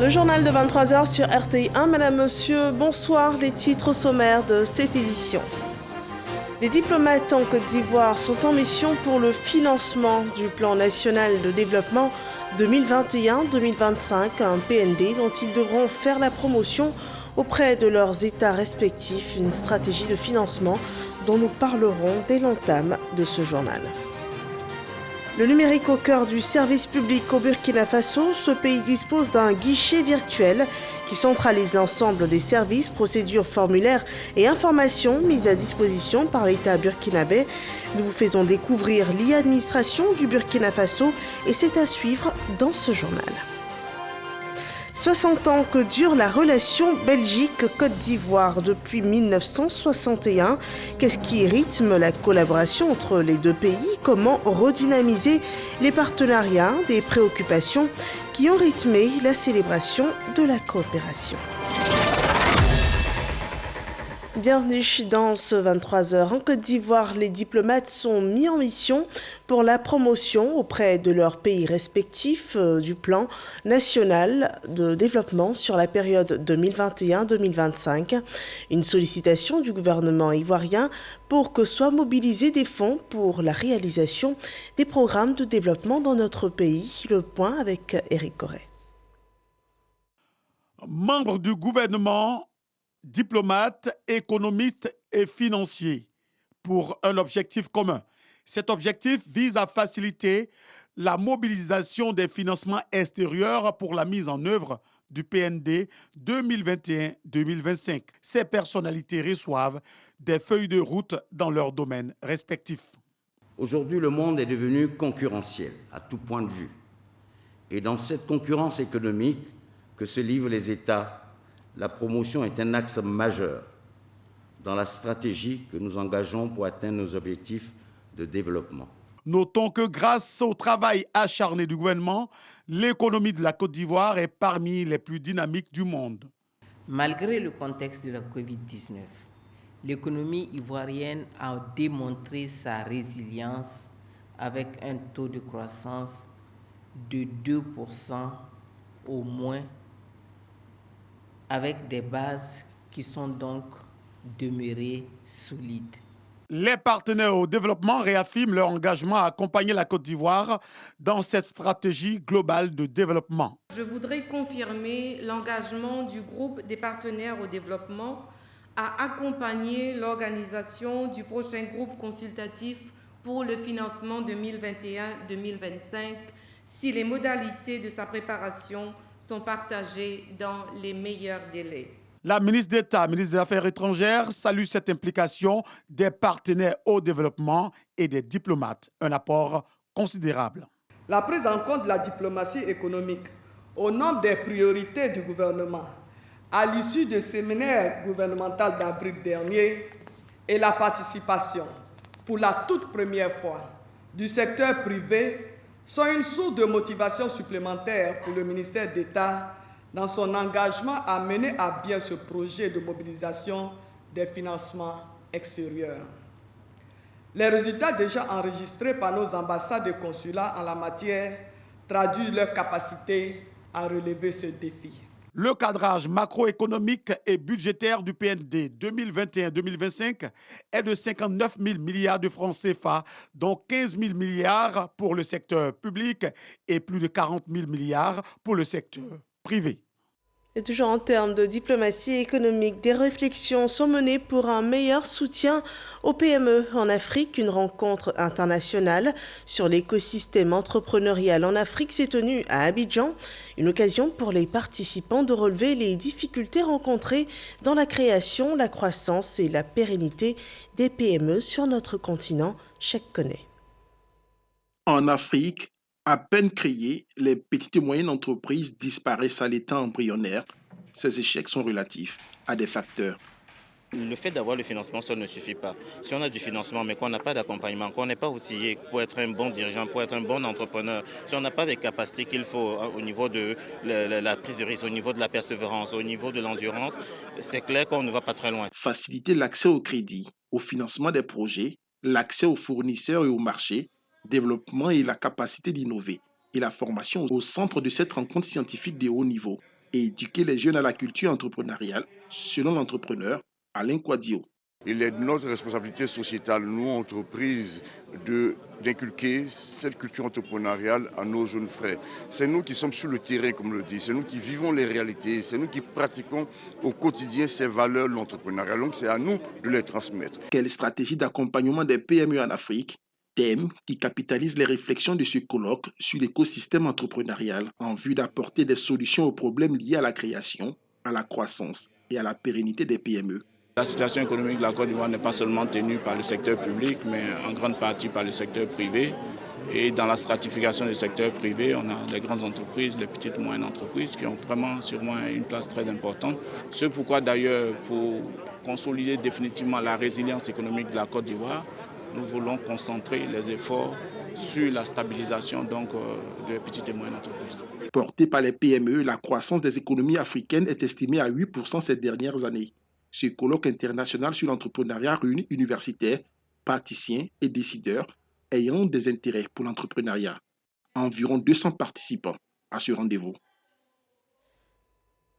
Le journal de 23 heures sur RTI1. Madame, Monsieur, bonsoir. Les titres au sommaire de cette édition. Les diplomates en Côte d'Ivoire sont en mission pour le financement du plan national de développement 2021-2025, un PND dont ils devront faire la promotion auprès de leurs États respectifs, une stratégie de financement dont nous parlerons dès l'entame de ce journal. Le numérique au cœur du service public au Burkina Faso, ce pays dispose d'un guichet virtuel qui centralise l'ensemble des services, procédures, formulaires et informations mises à disposition par l'État burkinabé. Nous vous faisons découvrir l'e-administration du Burkina Faso et c'est à suivre dans ce journal. 60 ans que dure la relation Belgique-Côte d'Ivoire depuis 1961. Qu'est-ce qui rythme la collaboration entre les deux pays? Comment redynamiser les partenariats? Des préoccupations qui ont rythmé la célébration de la coopération. Bienvenue dans ce 23 heures. En Côte d'Ivoire, les diplomates sont mis en mission pour la promotion auprès de leurs pays respectifs du plan national de développement sur la période 2021-2025. Une sollicitation du gouvernement ivoirien pour que soient mobilisés des fonds pour la réalisation des programmes de développement dans notre pays. Le point avec Éric Corré. Membres du gouvernement, diplomates, économistes et financiers pour un objectif commun. Cet objectif vise à faciliter la mobilisation des financements extérieurs pour la mise en œuvre du PND 2021-2025. Ces personnalités reçoivent des feuilles de route dans leurs domaines respectifs. Aujourd'hui, le monde est devenu concurrentiel à tout point de vue. Et dans cette concurrence économique que se livrent les États, la promotion est un axe majeur dans la stratégie que nous engageons pour atteindre nos objectifs de développement. Notons que grâce au travail acharné du gouvernement, l'économie de la Côte d'Ivoire est parmi les plus dynamiques du monde. Malgré le contexte de la Covid-19, l'économie ivoirienne a démontré sa résilience avec un taux de croissance de 2% au moins, avec des bases qui sont donc demeurées solides. Les partenaires au développement réaffirment leur engagement à accompagner la Côte d'Ivoire dans cette stratégie globale de développement. Je voudrais confirmer l'engagement du groupe des partenaires au développement à accompagner l'organisation du prochain groupe consultatif pour le financement 2021-2025 si les modalités de sa préparation sont partagées dans les meilleurs délais. La ministre d'État, ministre des Affaires étrangères, salue cette implication des partenaires au développement et des diplomates, un apport considérable. La prise en compte de la diplomatie économique au nombre des priorités du gouvernement à l'issue du séminaire gouvernemental d'avril dernier et la participation, pour la toute première fois, du secteur privé sont une source de motivation supplémentaire pour le ministère d'État dans son engagement à mener à bien ce projet de mobilisation des financements extérieurs. Les résultats déjà enregistrés par nos ambassades et consulats en la matière traduisent leur capacité à relever ce défi. Le cadrage macroéconomique et budgétaire du PND 2021-2025 est de 59 000 milliards de francs CFA, dont 15 000 milliards pour le secteur public et plus de 40 000 milliards pour le secteur privé. Et toujours en termes de diplomatie économique, des réflexions sont menées pour un meilleur soutien aux PME en Afrique. Une rencontre internationale sur l'écosystème entrepreneurial en Afrique s'est tenue à Abidjan. Une occasion pour les participants de relever les difficultés rencontrées dans la création, la croissance et la pérennité des PME sur notre continent. Chèque connaît. En Afrique, à peine créées, les petites et moyennes entreprises disparaissent à l'état embryonnaire. Ces échecs sont relatifs à des facteurs. Le fait d'avoir le financement seul ne suffit pas. Si on a du financement mais qu'on n'a pas d'accompagnement, qu'on n'est pas outillé pour être un bon dirigeant, pour être un bon entrepreneur, si on n'a pas les capacités qu'il faut au niveau de la prise de risque, au niveau de la persévérance, au niveau de l'endurance, c'est clair qu'on ne va pas très loin. Faciliter l'accès au crédit, au financement des projets, l'accès aux fournisseurs et au marché, développement et la capacité d'innover et la formation au centre de cette rencontre scientifique de haut niveau. et éduquer les jeunes à la culture entrepreneuriale, selon l'entrepreneur Alain Kouadio. Il est de notre responsabilité sociétale, nous, entreprises, d'inculquer cette culture entrepreneuriale à nos jeunes frères. C'est nous qui sommes sur le terrain, comme on le dit, c'est nous qui vivons les réalités, c'est nous qui pratiquons au quotidien ces valeurs de l'entrepreneuriat. Donc c'est à nous de les transmettre. Quelle stratégie d'accompagnement des PME en Afrique? Thème qui capitalise les réflexions de ce colloque sur l'écosystème entrepreneurial en vue d'apporter des solutions aux problèmes liés à la création, à la croissance et à la pérennité des PME. La situation économique de la Côte d'Ivoire n'est pas seulement tenue par le secteur public, mais en grande partie par le secteur privé. Et dans la stratification du secteur privé, on a les grandes entreprises, les petites et moyennes entreprises qui ont vraiment sûrement une place très importante. C'est pourquoi d'ailleurs, pour consolider définitivement la résilience économique de la Côte d'Ivoire, nous voulons concentrer les efforts sur la stabilisation des petites et moyennes entreprises. Portée par les PME, la croissance des économies africaines est estimée à 8% ces dernières années. Ce colloque international sur l'entrepreneuriat réunit universitaires, praticiens et décideurs ayant des intérêts pour l'entrepreneuriat. Environ 200 participants à ce rendez-vous.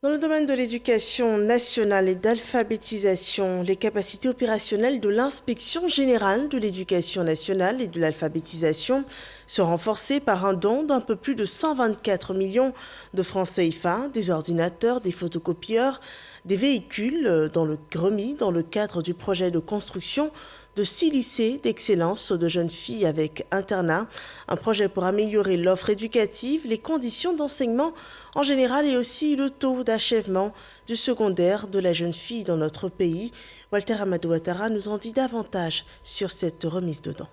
Dans le domaine de l'éducation nationale et d'alphabétisation, les capacités opérationnelles de l'Inspection générale de l'éducation nationale et de l'alphabétisation sont renforcées par un don d'un peu plus de 124 millions de francs CFA, des ordinateurs, des photocopieurs, des véhicules remis dans le cadre du projet de construction de 6 lycées d'excellence de jeunes filles avec internat, un projet pour améliorer l'offre éducative, les conditions d'enseignement en général et aussi le taux d'achèvement du secondaire de la jeune fille dans notre pays. Walter Amadou Ouattara nous en dit davantage sur cette remise de dons.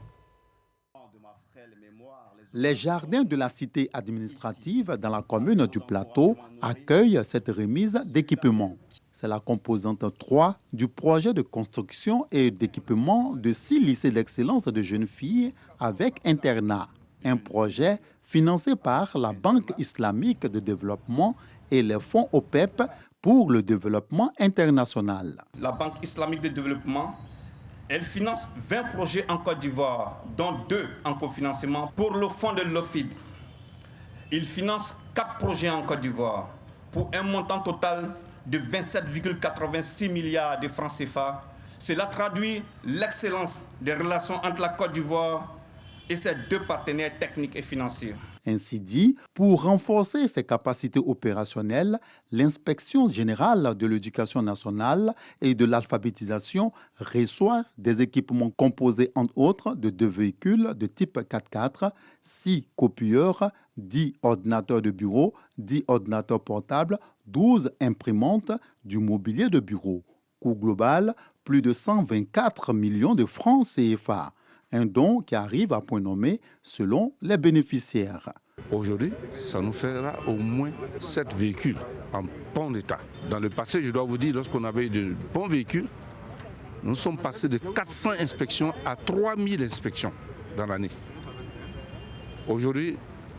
Les jardins de la cité administrative dans la commune du Plateau accueillent cette remise d'équipement. C'est la composante 3 du projet de construction et d'équipement de 6 lycées d'excellence de jeunes filles avec internat. Un projet financé par la Banque islamique de développement et les fonds OPEP pour le développement international. La Banque islamique de développement, elle finance 20 projets en Côte d'Ivoire, dont 2 en cofinancement pour le fonds de l'OFID. Il finance 4 projets en Côte d'Ivoire pour un montant total de 27,86 milliards de francs CFA. Cela traduit l'excellence des relations entre la Côte d'Ivoire et ses 2 partenaires techniques et financiers. Ainsi dit, pour renforcer ses capacités opérationnelles, l'Inspection générale de l'éducation nationale et de l'alphabétisation reçoit des équipements composés entre autres de 2 véhicules de type 4x4, 6 copieurs, 10 ordinateurs de bureau, 10 ordinateurs portables, 12 imprimantes, du mobilier de bureau. Coût global, plus de 124 millions de francs CFA. Un don qui arrive à point nommé selon les bénéficiaires. Aujourd'hui, ça nous fera au moins 7 véhicules en bon état. Dans le passé, je dois vous dire, lorsqu'on avait de bons véhicules, nous sommes passés de 400 inspections à 3000 inspections dans l'année. Aujourd'hui,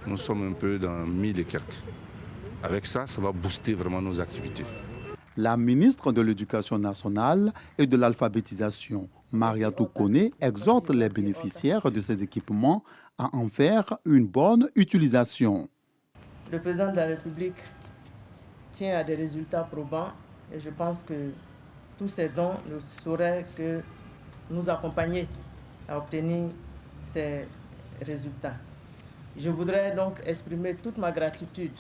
nous sommes un peu dans 1000 et quelques. Avec ça, ça va booster vraiment nos activités. La ministre de l'Éducation nationale et de l'alphabétisation, Mariatou Koné, exhorte les bénéficiaires de ces équipements à en faire une bonne utilisation. Le président de la République tient à des résultats probants et je pense que tous ces dons ne sauraient que nous accompagner à obtenir ces résultats. Je voudrais donc exprimer toute ma gratitude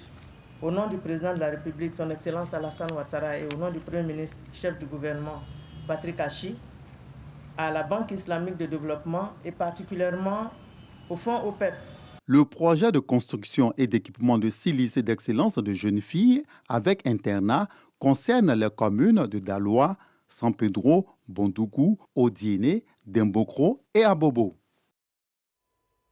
au nom du président de la République, son Excellence Alassane Ouattara, et au nom du Premier ministre, chef du gouvernement, Patrick Hachi, à la Banque islamique de développement et particulièrement au fonds OPEP. Le projet de construction et d'équipement de 6 lycées d'excellence de jeunes filles avec internat concerne les communes de Daloa, San Pedro, Bondougou, Odiéné, Dembokro et Abobo.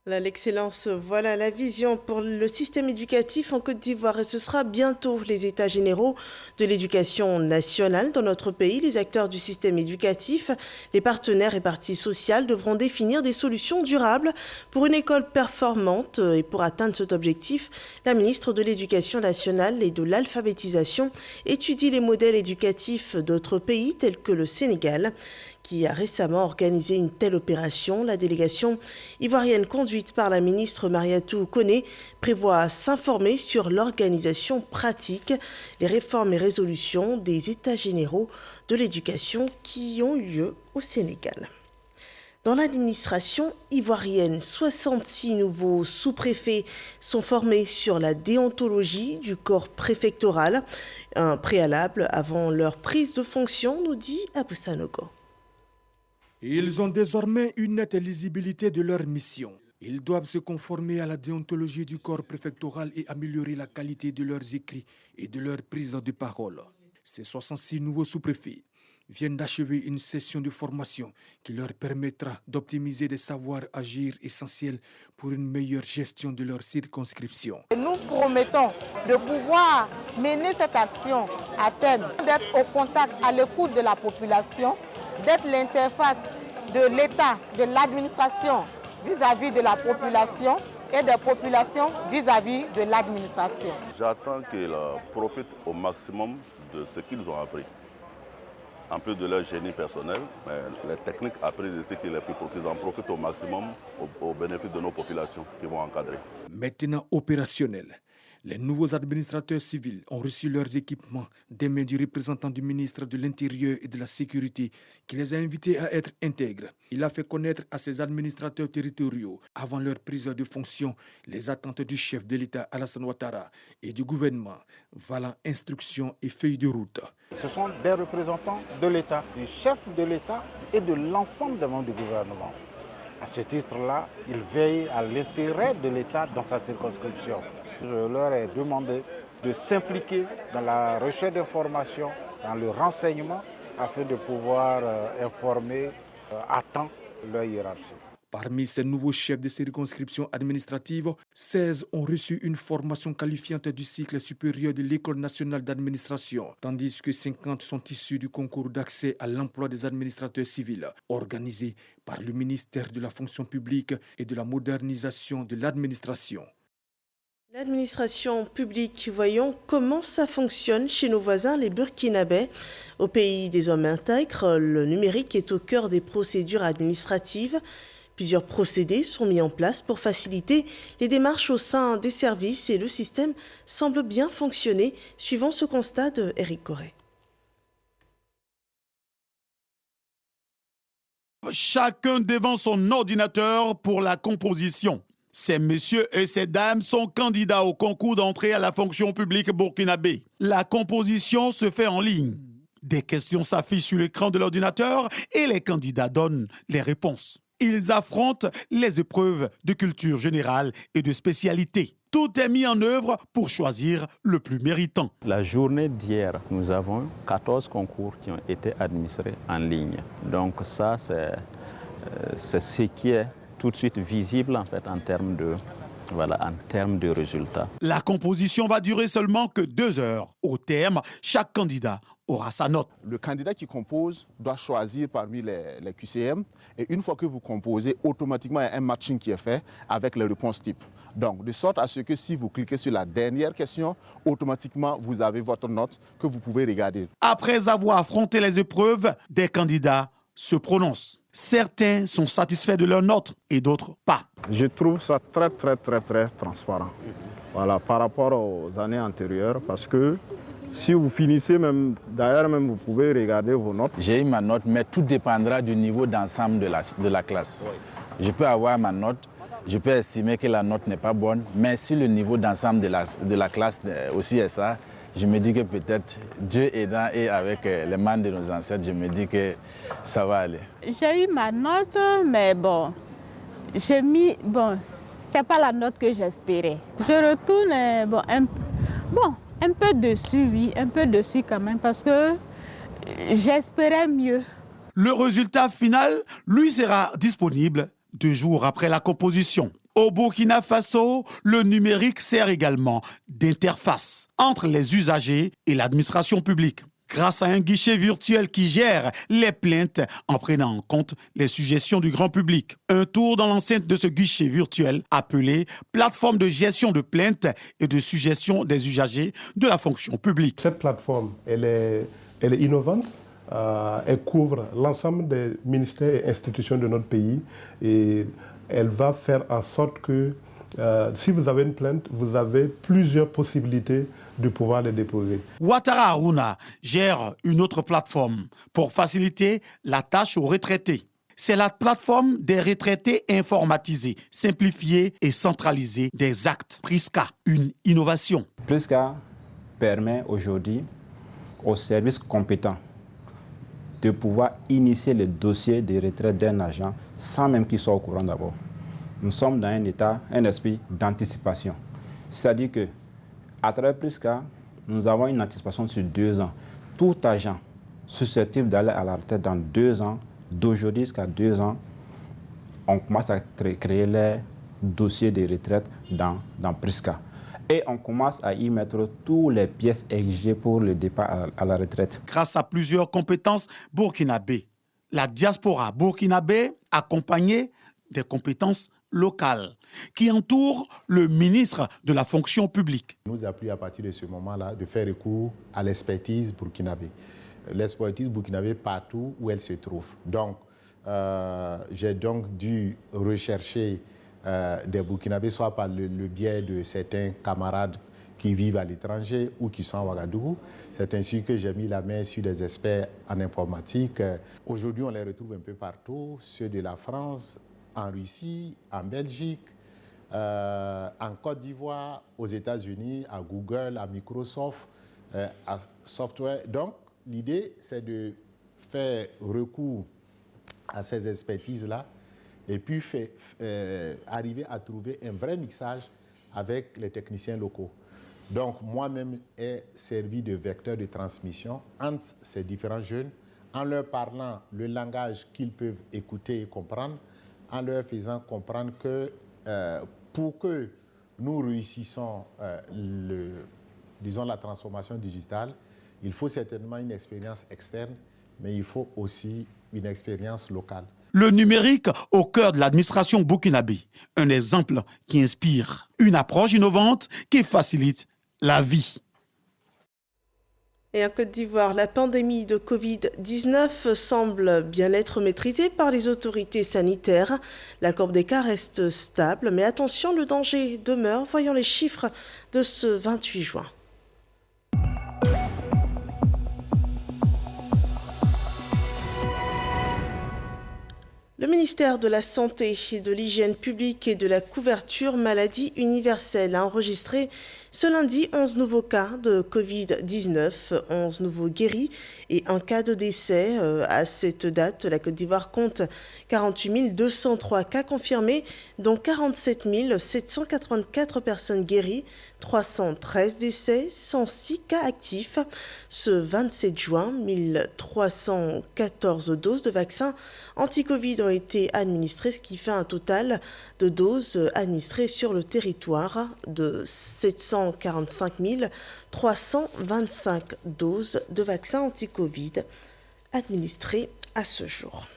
L'excellence, voilà la vision pour le système éducatif en Côte d'Ivoire et ce sera bientôt les états généraux de l'éducation nationale dans notre pays. Les acteurs du système éducatif, les partenaires et parties sociales devront définir des solutions durables pour une école performante et pour atteindre cet objectif, la ministre de l'Éducation nationale et de l'alphabétisation étudie les modèles éducatifs d'autres pays tels que le Sénégal qui a récemment organisé une telle opération. La délégation ivoirienne conduite par la ministre Mariatou Koné prévoit s'informer sur l'organisation pratique, les réformes et résolutions des États généraux de l'éducation qui ont eu lieu au Sénégal. Dans l'administration ivoirienne, 66 nouveaux sous-préfets sont formés sur la déontologie du corps préfectoral, un préalable avant leur prise de fonction, nous dit Abou Sanogo. Ils ont désormais une nette lisibilité de leur mission. Ils doivent se conformer à la déontologie du corps préfectoral et améliorer la qualité de leurs écrits et de leur prise de parole. Ces 66 nouveaux sous-préfets viennent d'achever une session de formation qui leur permettra d'optimiser des savoirs agir essentiels pour une meilleure gestion de leur circonscription. Nous promettons de pouvoir mener cette action à terme, d'être au contact, à l'écoute de la population, d'être l'interface de l'État, de l'administration vis-à-vis de la population et des populations vis-à-vis de l'administration. J'attends qu'ils profitent au maximum de ce qu'ils ont appris. En plus de leur génie personnel, mais les techniques apprises ici pour qu'ils en profitent au maximum au bénéfice de nos populations qui vont encadrer. Maintenant opérationnels, les nouveaux administrateurs civils ont reçu leurs équipements des mains du représentant du ministre de l'Intérieur et de la Sécurité qui les a invités à être intègres. Il a fait connaître à ses administrateurs territoriaux, avant leur prise de fonction, les attentes du chef de l'État Alassane Ouattara et du gouvernement, valant instructions et feuilles de route. Ce sont des représentants de l'État, du chef de l'État et de l'ensemble des membres du gouvernement. À ce titre-là, ils veillent à l'intérêt de l'État dans sa circonscription. Je leur ai demandé de s'impliquer dans la recherche d'informations, dans le renseignement, afin de pouvoir informer à temps leur hiérarchie. Parmi ces nouveaux chefs de circonscription administrative, 16 ont reçu une formation qualifiante du cycle supérieur de l'École nationale d'administration, tandis que 50 sont issus du concours d'accès à l'emploi des administrateurs civils, organisé par le ministère de la fonction publique et de la modernisation de l'administration. L'administration publique, voyons comment ça fonctionne chez nos voisins, les Burkinabés. Au pays des hommes intègres, le numérique est au cœur des procédures administratives. Plusieurs procédés sont mis en place pour faciliter les démarches au sein des services et le système semble bien fonctionner, suivant ce constat de Éric Corré. Chacun devant son ordinateur pour la composition. Ces messieurs et ces dames sont candidats au concours d'entrée à la fonction publique burkinabé. La composition se fait en ligne. Des questions s'affichent sur l'écran de l'ordinateur et les candidats donnent les réponses. Ils affrontent les épreuves de culture générale et de spécialité. Tout est mis en œuvre pour choisir le plus méritant. La journée d'hier, nous avons 14 concours qui ont été administrés en ligne. Donc ça, c'est ce qui est tout de suite visible en fait en termes de résultats. La composition va durer seulement que 2 heures. Au terme, chaque candidat aura sa note. Le candidat qui compose doit choisir parmi les QCM et une fois que vous composez, automatiquement il y a un matching qui est fait avec les réponses types. Donc, de sorte à ce que si vous cliquez sur la dernière question, automatiquement vous avez votre note que vous pouvez regarder. Après avoir affronté les épreuves, des candidats se prononcent. Certains sont satisfaits de leur note et d'autres pas. Je trouve ça très transparent. Voilà, par rapport aux années antérieures, parce que si vous finissez même, d'ailleurs même vous pouvez regarder vos notes. J'ai eu ma note, mais tout dépendra du niveau d'ensemble de la classe. Oui. Je peux avoir ma note, je peux estimer que la note n'est pas bonne, mais si le niveau d'ensemble de la classe aussi est ça, je me dis que peut-être Dieu aidant et avec les mains de nos ancêtres, je me dis que ça va aller. J'ai eu ma note, mais bon, c'est pas la note que j'espérais. Je retourne un peu dessus, oui, un peu dessus quand même, parce que j'espérais mieux. Le résultat final, lui, sera disponible 2 jours après la composition. Au Burkina Faso, le numérique sert également d'interface entre les usagers et l'administration publique. Grâce à un guichet virtuel qui gère les plaintes en prenant en compte les suggestions du grand public. Un tour dans l'enceinte de ce guichet virtuel appelé plateforme de gestion de plaintes et de suggestions des usagers de la fonction publique. Cette plateforme, elle est innovante elle couvre l'ensemble des ministères et institutions de notre pays et elle va faire en sorte que si vous avez une plainte, vous avez plusieurs possibilités de pouvoir les déposer. Ouattara Aruna gère une autre plateforme pour faciliter la tâche aux retraités. C'est la plateforme des retraités informatisés, simplifiés et centralisés des actes. Prisca, une innovation. Prisca permet aujourd'hui aux services compétents de pouvoir initier le dossier de retraite d'un agent sans même qu'il soit au courant d'abord. Nous sommes dans un esprit d'anticipation. C'est-à-dire qu'à travers Prisca, nous avons une anticipation sur 2 ans. Tout agent susceptible d'aller à la retraite dans 2 ans, d'aujourd'hui jusqu'à 2 ans, on commence à créer les dossiers de retraite dans Prisca. Et on commence à y mettre toutes les pièces exigées pour le départ à la retraite. Grâce à plusieurs compétences burkinabées, la diaspora burkinabé accompagnée des compétences locales qui entourent le ministre de la fonction publique. Nous a plu à partir de ce moment-là de faire recours à l'expertise burkinabé. L'expertise burkinabé partout où elle se trouve. Donc, j'ai donc dû rechercher des Burkinabés, soit par le biais de certains camarades qui vivent à l'étranger ou qui sont à Ouagadougou. C'est ainsi que j'ai mis la main sur des experts en informatique. Aujourd'hui, on les retrouve un peu partout, ceux de la France, en Russie, en Belgique, en Côte d'Ivoire, aux États-Unis, à Google, à Microsoft, à Software. Donc, l'idée, c'est de faire recours à ces expertises-là et puis arriver à trouver un vrai mixage avec les techniciens locaux. Donc, moi-même, ai servi de vecteur de transmission entre ces différents jeunes en leur parlant le langage qu'ils peuvent écouter et comprendre, en leur faisant comprendre que pour que nous réussissons la transformation digitale, il faut certainement une expérience externe, mais il faut aussi une expérience locale. Le numérique au cœur de l'administration burkinabé, un exemple qui inspire, une approche innovante qui facilite la vie. Et en Côte d'Ivoire, la pandémie de Covid-19 semble bien être maîtrisée par les autorités sanitaires. La courbe des cas reste stable, mais attention, le danger demeure. Voyons les chiffres de ce 28 juin. Le ministère de la Santé, de l'Hygiène publique et de la couverture maladie universelle a enregistré ce lundi 11 nouveaux cas de Covid-19, 11 nouveaux guéris et un cas de décès. À cette date, la Côte d'Ivoire compte 48 203 cas confirmés, dont 47 784 personnes guéries, 313 décès, 106 cas actifs. Ce 27 juin, 1314 doses de vaccins anti-Covid ont été administrées, ce qui fait un total de doses administrées sur le territoire de 745 325 doses de vaccins anti-Covid administrées à ce jour.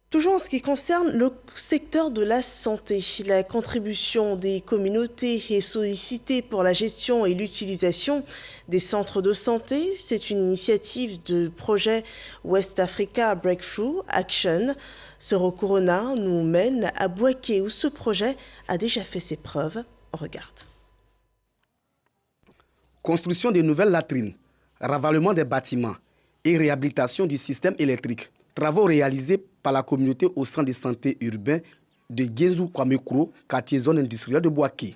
Toujours en ce qui concerne le secteur de la santé, la contribution des communautés est sollicitée pour la gestion et l'utilisation des centres de santé. C'est une initiative du projet West Africa Breakthrough Action. Ce recours nous mène à Bouaké où ce projet a déjà fait ses preuves. On regarde. Construction de nouvelles latrines, ravalement des bâtiments et réhabilitation du système électrique. Travaux réalisés par la communauté au centre de santé urbain de Guézou-Kwamekro, quartier zone industrielle de Bouaké.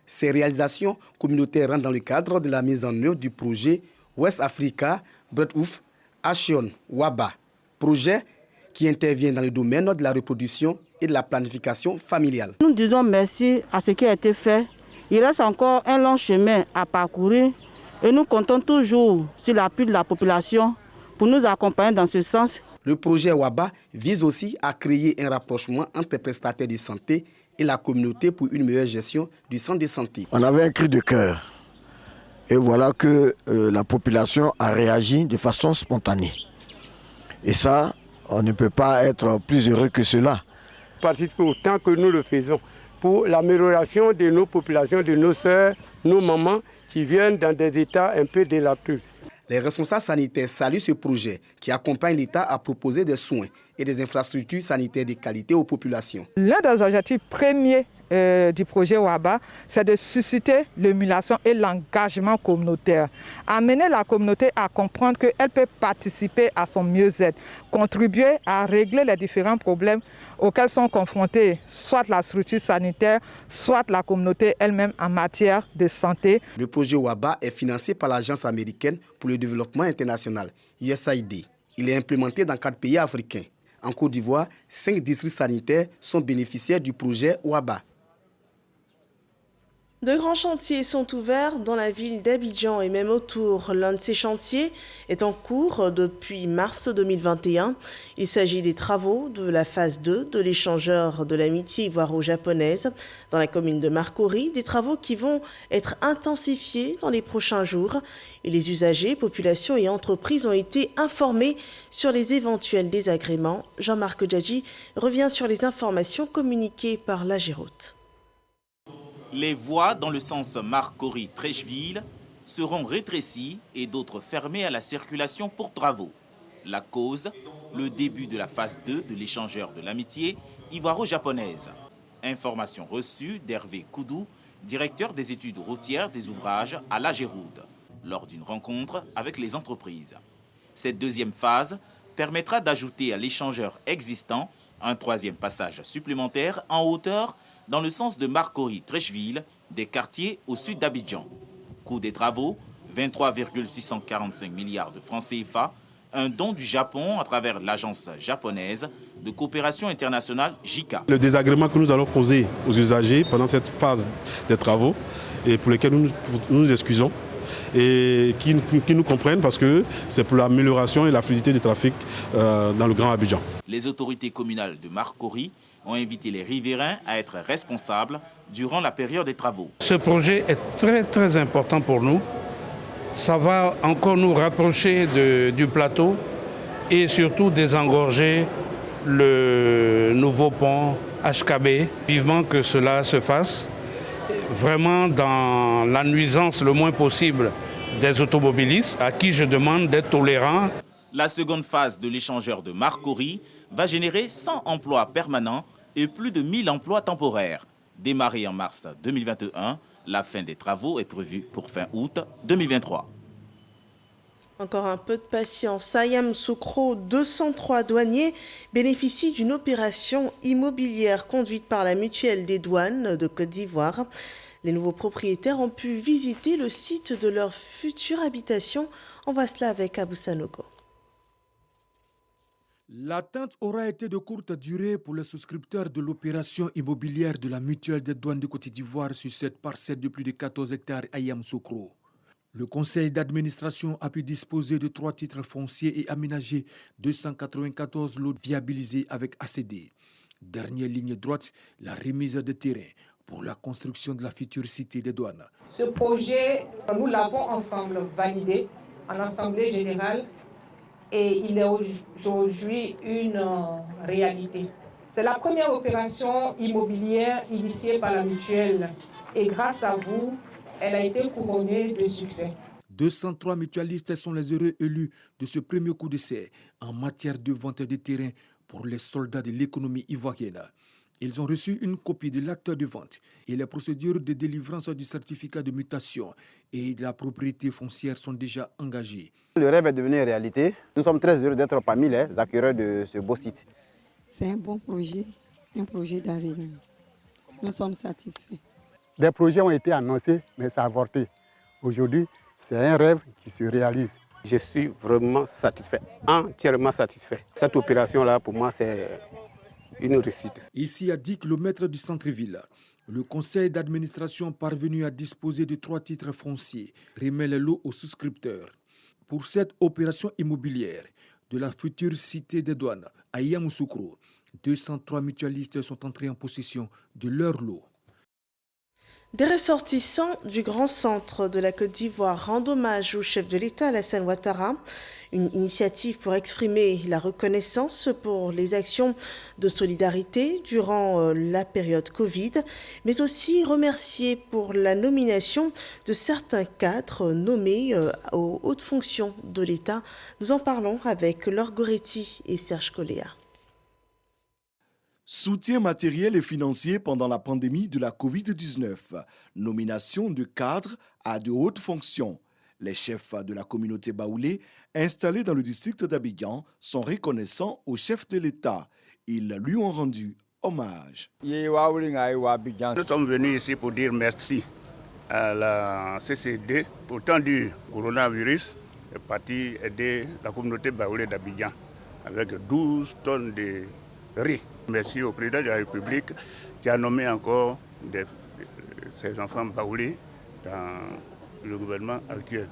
Ces réalisations communautaires rentrent dans le cadre de la mise en œuvre du projet West Africa Breakthrough Action WABA, projet qui intervient dans le domaine de la reproduction et de la planification familiale. Nous disons merci à ce qui a été fait. Il reste encore un long chemin à parcourir et nous comptons toujours sur l'appui de la population pour nous accompagner dans ce sens. Le projet WABA vise aussi à créer un rapprochement entre les prestataires de santé et la communauté pour une meilleure gestion du centre de santé. On avait un cri de cœur et voilà que la population a réagi de façon spontanée. Et ça, on ne peut pas être plus heureux que cela. Participer autant que nous le faisons pour l'amélioration de nos populations, de nos sœurs, nos mamans qui viennent dans des états un peu délabrés. Les responsables sanitaires saluent ce projet qui accompagne l'État à proposer des soins et des infrastructures sanitaires de qualité aux populations. L'un des objectifs premiers du projet WABA, c'est de susciter l'émulation et l'engagement communautaire. Amener la communauté à comprendre qu'elle peut participer à son mieux-être, contribuer à régler les différents problèmes auxquels sont confrontés soit la structure sanitaire, soit la communauté elle-même en matière de santé. Le projet WABA est financé par l'Agence américaine pour le développement international, USAID. Il est implémenté dans 4 pays africains. En Côte d'Ivoire, 5 districts sanitaires sont bénéficiaires du projet WABA. De grands chantiers sont ouverts dans la ville d'Abidjan et même autour. L'un de ces chantiers est en cours depuis mars 2021. Il s'agit des travaux de la phase 2 de l'échangeur de l'amitié ivoiro-japonaise dans la commune de Marcory, des travaux qui vont être intensifiés dans les prochains jours. Et les usagers, populations et entreprises ont été informés sur les éventuels désagréments. Jean-Marc Djadji revient sur les informations communiquées par l'Agéroute. Les voies dans le sens Marcory-Trècheville seront rétrécies et d'autres fermées à la circulation pour travaux. La cause, le début de la phase 2 de l'échangeur de l'amitié ivoiro-japonaise. Information reçue d'Hervé Koudou, directeur des études routières des ouvrages à l'Agéroute, lors d'une rencontre avec les entreprises. Cette deuxième phase permettra d'ajouter à l'échangeur existant un troisième passage supplémentaire en hauteur dans le sens de Marcory-Trècheville, des quartiers au sud d'Abidjan. Coût des travaux, 23,645 milliards de francs CFA, un don du Japon à travers l'agence japonaise de coopération internationale JICA. Le désagrément que nous allons poser aux usagers pendant cette phase des travaux et pour lesquels nous nous excusons et qui nous comprennent parce que c'est pour l'amélioration et la fluidité du trafic dans le Grand Abidjan. Les autorités communales de Marcory ont invité les riverains à être responsables durant la période des travaux. Ce projet est très important pour nous. Ça va encore nous rapprocher du plateau et surtout désengorger le nouveau pont HKB. Vivement que cela se fasse, vraiment dans la nuisance le moins possible des automobilistes, à qui je demande d'être tolérants. La seconde phase de l'échangeur de Marcory va générer 100 emplois permanents et plus de 1000 emplois temporaires. Démarré en mars 2021, la fin des travaux est prévue pour fin août 2023. Encore un peu de patience. À Yamoussoukro, 203 douaniers bénéficient d'une opération immobilière conduite par la Mutuelle des douanes de Côte d'Ivoire. Les nouveaux propriétaires ont pu visiter le site de leur future habitation. On voit cela avec Abou Sanogo. L'attente aura été de courte durée pour les souscripteurs de l'opération immobilière de la Mutuelle des douanes de Côte d'Ivoire sur cette parcelle de plus de 14 hectares à Yamoussoukro. Le conseil d'administration a pu disposer de 3 titres fonciers et aménager 294 lots viabilisés avec ACD. Dernière ligne droite, la remise de terrain pour la construction de la future cité des douanes. Ce projet, nous l'avons ensemble validé en assemblée générale et il est aujourd'hui une réalité. C'est la première opération immobilière initiée par la mutuelle et grâce à vous, elle a été couronnée de succès. 203 mutualistes sont les heureux élus de ce premier coup d'essai en matière de vente de terrain pour les soldats de l'économie ivoirienne. Ils ont reçu une copie de l'acte de vente et les procédures de délivrance du certificat de mutation et de la propriété foncière sont déjà engagées. Le rêve est devenu réalité. Nous sommes très heureux d'être parmi les acquéreurs de ce beau site. C'est un bon projet, un projet d'avenir. Nous sommes satisfaits. Des projets ont été annoncés, mais ça a avorté. Aujourd'hui, c'est un rêve qui se réalise. Je suis vraiment satisfait, entièrement satisfait. Cette opération-là, pour moi, c'est une réussite. Ici, à 10 km du centre-ville, le conseil d'administration parvenu à disposer de 3 titres fonciers remet les lots aux souscripteurs. Pour cette opération immobilière de la future cité des douanes à Yamoussoukro, 203 mutualistes sont entrés en possession de leurs lots. Des ressortissants du Grand Centre de la Côte d'Ivoire rendent hommage au chef de l'État, Alassane Ouattara. Une initiative pour exprimer la reconnaissance pour les actions de solidarité durant la période Covid, mais aussi remercier pour la nomination de certains cadres nommés aux hautes fonctions de l'État. Nous en parlons avec Laure Goretti et Serge Coléa. Soutien matériel et financier pendant la pandémie de la Covid-19. Nomination de cadres à de hautes fonctions. Les chefs de la communauté baoulé installés dans le district d'Abidjan sont reconnaissants au chef de l'État. Ils lui ont rendu hommage. Nous sommes venus ici pour dire merci à la CCD. Au temps du coronavirus, est parti aider la communauté baoulé d'Abidjan avec 12 tonnes de riz. Merci au président de la République qui a nommé encore ses enfants baoulés dans le gouvernement actuel.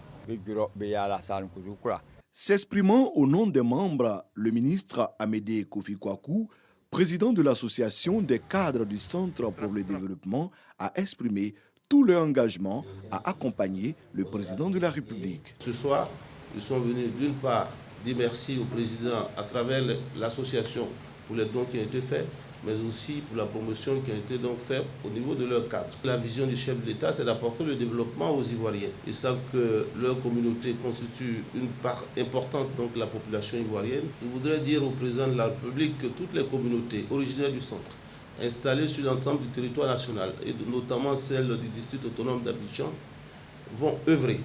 S'exprimant au nom des membres, le ministre Amédée Kofi Kwaku, président de l'association des cadres du Centre pour le développement, a exprimé tout leur engagement à accompagner le président de la République. Ce soir, ils sont venus d'une part dire merci au président à travers l'association pour les dons qui ont été faits, mais aussi pour la promotion qui a été donc faite au niveau de leur cadre. La vision du chef de l'État, c'est d'apporter le développement aux Ivoiriens. Ils savent que leur communauté constitue une part importante donc, de la population ivoirienne. Je voudrais dire au président de la République que toutes les communautés originaires du centre, installées sur l'ensemble du territoire national, et notamment celles du district autonome d'Abidjan, vont œuvrer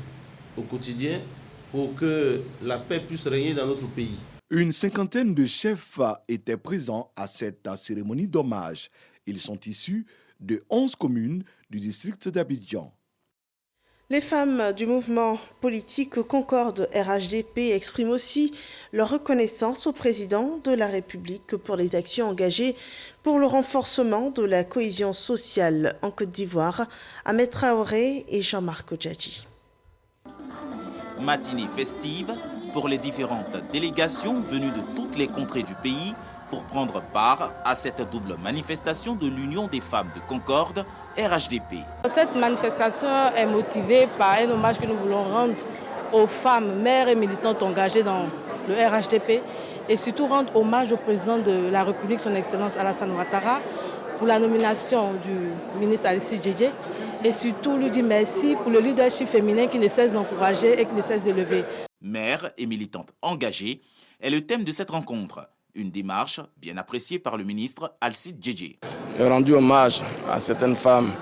au quotidien pour que la paix puisse régner dans notre pays. Une cinquantaine de chefs étaient présents à cette cérémonie d'hommage. Ils sont issus de 11 communes du district d'Abidjan. Les femmes du mouvement politique Concorde RHDP expriment aussi leur reconnaissance au président de la République pour les actions engagées pour le renforcement de la cohésion sociale en Côte d'Ivoire, Ahmed Traoré et Jean-Marc Odjadji. Matinée festive pour les différentes délégations venues de toutes les contrées du pays pour prendre part à cette double manifestation de l'Union des femmes de Concorde, RHDP. Cette manifestation est motivée par un hommage que nous voulons rendre aux femmes, mères et militantes engagées dans le RHDP et surtout rendre hommage au président de la République, son Excellence Alassane Ouattara, pour la nomination du ministre Alcide Djedje et surtout lui dire merci pour le leadership féminin qui ne cesse d'encourager et qui ne cesse de lever. Mères et militantes engagées est le thème de cette rencontre. Une démarche bien appréciée par le ministre Alcide Djedje. J'ai rendu hommage à certaines femmes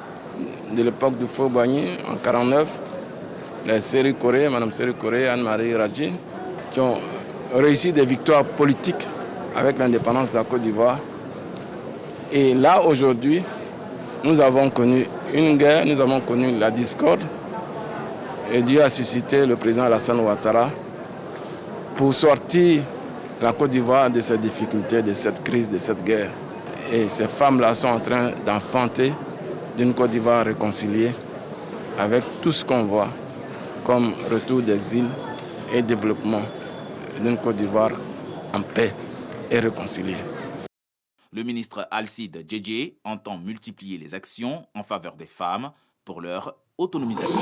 de l'époque du Faux-Boigny en 1949, les Séri Koré, Mme Séri Koré, Anne-Marie Radji, qui ont réussi des victoires politiques avec l'indépendance de la Côte d'Ivoire. Et là, aujourd'hui, nous avons connu une guerre, nous avons connu la discorde. Et Dieu a suscité le président Alassane Ouattara pour sortir la Côte d'Ivoire de ces difficultés, de cette crise, de cette guerre. Et ces femmes-là sont en train d'enfanter d'une Côte d'Ivoire réconciliée avec tout ce qu'on voit comme retour d'exil et développement d'une Côte d'Ivoire en paix et réconciliée. Le ministre Alcide Djedje entend multiplier les actions en faveur des femmes pour leur autonomisation.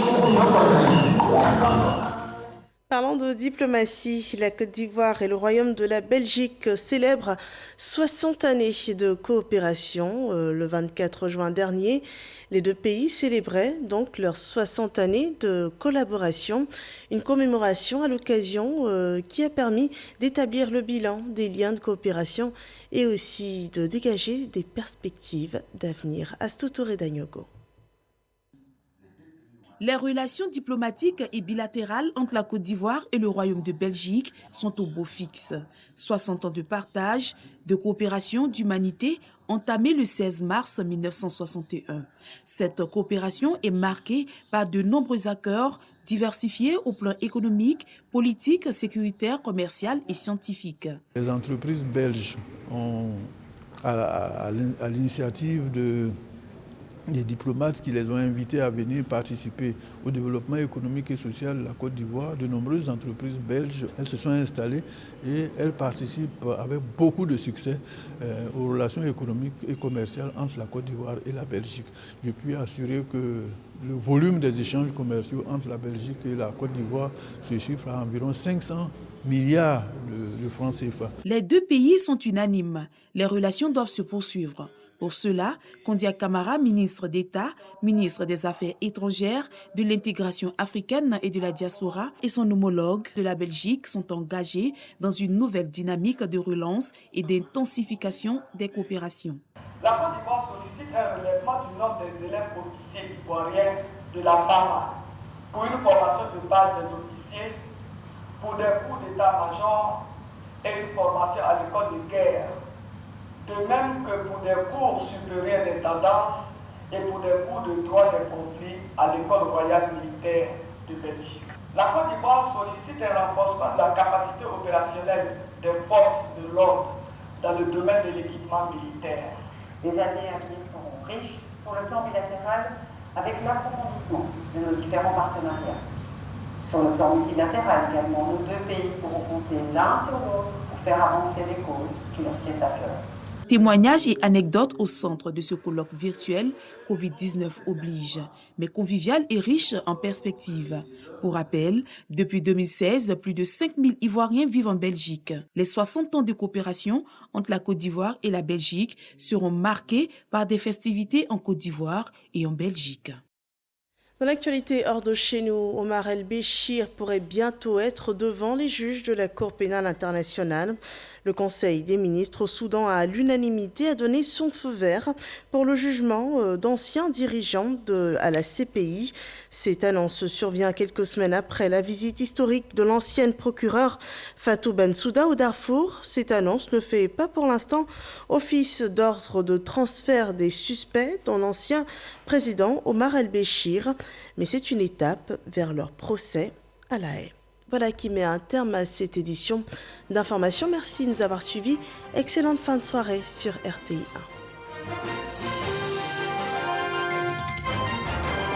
Parlant de diplomatie, la Côte d'Ivoire et le Royaume de la Belgique célèbrent 60 années de coopération. Le 24 juin dernier, les deux pays célébraient donc leurs 60 années de collaboration. Une commémoration à l'occasion qui a permis d'établir le bilan des liens de coopération et aussi de dégager des perspectives d'avenir. Astou Touré Dagnogo. Les relations diplomatiques et bilatérales entre la Côte d'Ivoire et le Royaume de Belgique sont au beau fixe. 60 ans de partage, de coopération, d'humanité entamés le 16 mars 1961. Cette coopération est marquée par de nombreux accords diversifiés au plan économique, politique, sécuritaire, commercial et scientifique. Les entreprises belges ont, à l'initiative de des diplomates qui les ont invités à venir participer au développement économique et social de la Côte d'Ivoire. De nombreuses entreprises belges, elles se sont installées et elles participent avec beaucoup de succès aux relations économiques et commerciales entre la Côte d'Ivoire et la Belgique. Je puis assurer que le volume des échanges commerciaux entre la Belgique et la Côte d'Ivoire se chiffre à environ 500 milliards de francs CFA. Les deux pays sont unanimes. Les relations doivent se poursuivre. Pour cela, Kondia Camara, ministre d'État, ministre des Affaires étrangères, de l'intégration africaine et de la diaspora, et son homologue de la Belgique sont engagés dans une nouvelle dynamique de relance et d'intensification des coopérations. La Côte d'Ivoire sollicite un relèvement du nombre des élèves officiers ivoiriens de la BAMA pour une formation de base des officiers, pour des cours d'état-major et une formation à l'école de guerre. De même que pour des cours supérieurs d'intendance et pour des cours de droit des conflits à l'école royale militaire de Belgique. La Côte d'Ivoire sollicite un renforcement de la capacité opérationnelle des forces de l'ordre dans le domaine de l'équipement militaire. Les années à venir seront riches sur le plan bilatéral avec l'approfondissement de nos différents partenariats. Sur le plan multilatéral également, nos deux pays pourront compter l'un sur l'autre pour faire avancer les causes qui leur tiennent à cœur. Témoignages et anecdotes au centre de ce colloque virtuel Covid-19 oblige, mais convivial et riche en perspectives. Pour rappel, depuis 2016, plus de 5000 Ivoiriens vivent en Belgique. Les 60 ans de coopération entre la Côte d'Ivoire et la Belgique seront marqués par des festivités en Côte d'Ivoire et en Belgique. Dans l'actualité hors de chez nous, Omar El-Béchir pourrait bientôt être devant les juges de la Cour pénale internationale. Le Conseil des ministres au Soudan a à l'unanimité donné son feu vert pour le jugement d'anciens dirigeants à la CPI. Cette annonce survient quelques semaines après la visite historique de l'ancienne procureure Fatou Bensouda au Darfour. Cette annonce ne fait pas pour l'instant office d'ordre de transfert des suspects dont l'ancien président Omar El-Béchir, mais c'est une étape vers leur procès à La Haye. Voilà qui met un terme à cette édition d'information. Merci de nous avoir suivis. Excellente fin de soirée sur RTI 1.